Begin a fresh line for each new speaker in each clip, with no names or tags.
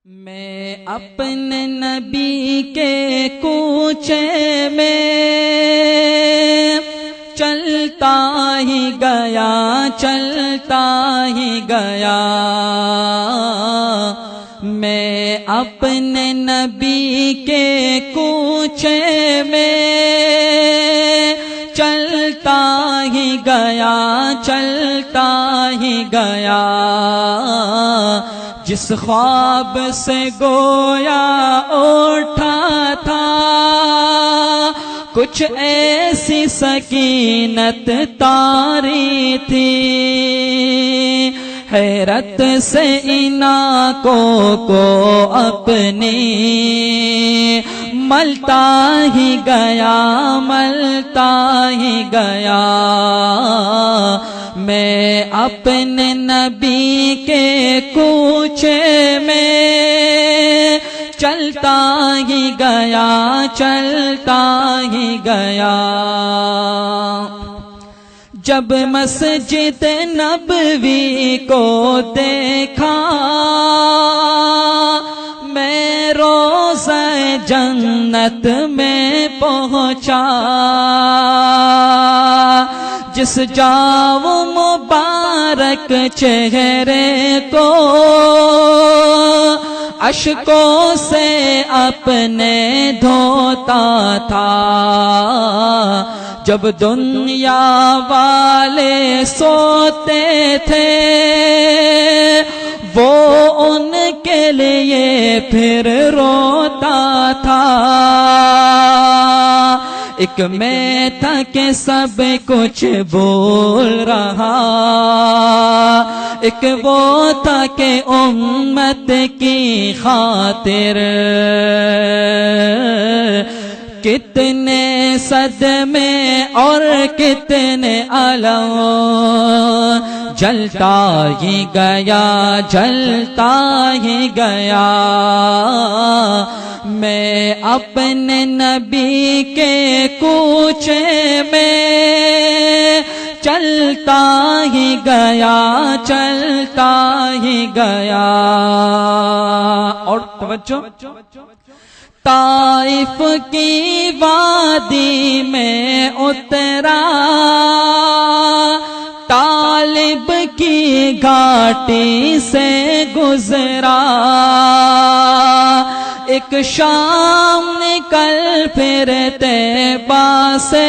میں اپنے نبی کے کوچے میں چلتا ہی گیا میں اپنے نبی کے کوچے میں چلتا ہی گیا جس خواب سے گویا اٹھا تھا کچھ ایسی سکینت طاری تھی حیرت سے ان آنکھوں کو اپنی ملتا ہی گیا میں اپنے نبی کے کوچے میں چلتا ہی گیا جب مسجد نبوی کو دیکھا میں روضہ جنت میں پہنچا جس جاؤ مبارک چہرے کو اشکوں سے اپنے دھوتا تھا جب دنیا والے سوتے تھے وہ ان کے لیے پھر روتا تھا ایک میں تھا کہ سب کچھ بول رہا ایک وہ تھا کہ امت کی خاطر کتنے صدمے اور کتنے علم جلتا ہی گیا میں اپنے نبی کے کوچے میں چلتا ہی گیا اور توجہ طائف کی وادی میں اترا طالب کی گھاٹی سے گزرا ایک شام نکل پھر طیبہ سے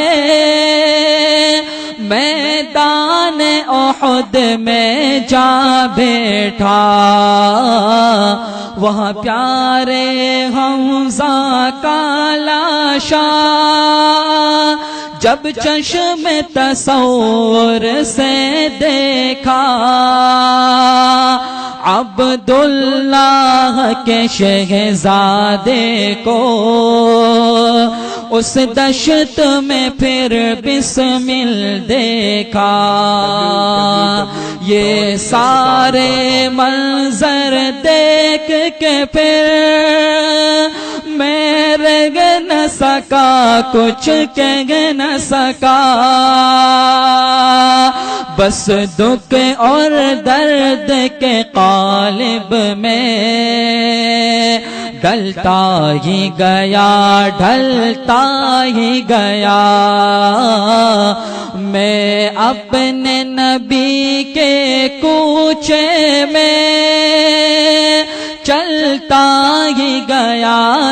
میدان احد میں جا بیٹھا وہاں پیارے حمزہ کا لاشا جب چشم تصور سے دیکھا عبداللہ کے شہزادے کو اس دشت میں پھر بسمل دیکھا یہ سارے منظر دیکھ کے پھر میں رہ نہ سکا کچھ کہہ نہ سکا بس دکھ اور درد کے قالب میں ڈھلتا ہی گیا میں اپنے نبی کے کوچے میں چلتا ہی گیا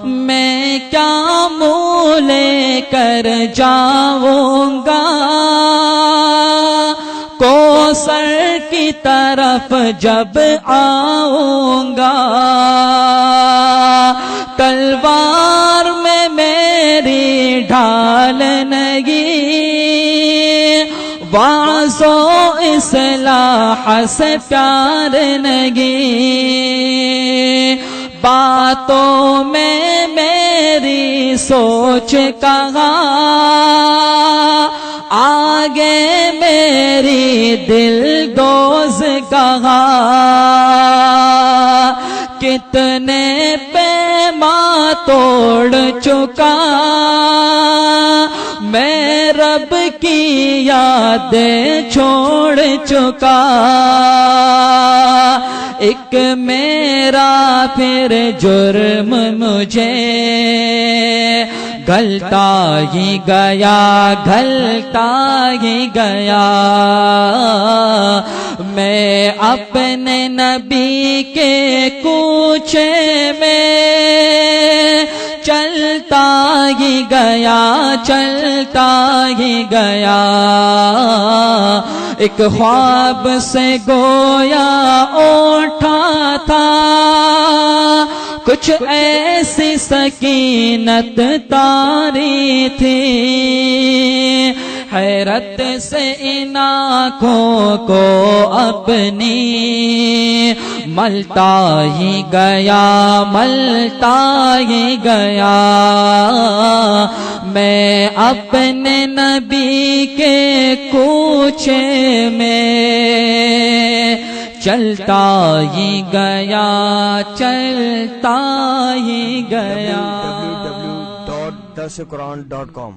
میں کیا منہ لے کر جاؤں گا کوثر کی طرف جب آؤں گا تلوار میں میری ڈھال نہیں وعظ و اصلاح سے پیار نہیں باتوں میں میری سوچ کہاں آگے میری دل دوز کہاں کتنے پیما توڑ چکا، میں رب کی یادیں چھوڑ چکا، ایک میرا پھر جرم مجھے گھلتا ہی گیا، گھلتا ہی گیا، میں اپنے نبی کے کوچے میں چلتا ہی گیا، چلتا ہی گیا، ایک خواب سے گویا اٹھا تھا، کچھ ایسی سکینت طاری تھی، حیرت سے ان آنکھوں کو اپنی ملتا ہی گیا، ملتا ہی گیا، میں اپنے نبی کے کوچے میں چلتا ہی گیا، چلتا ہی گیا۔
www.darsequran.com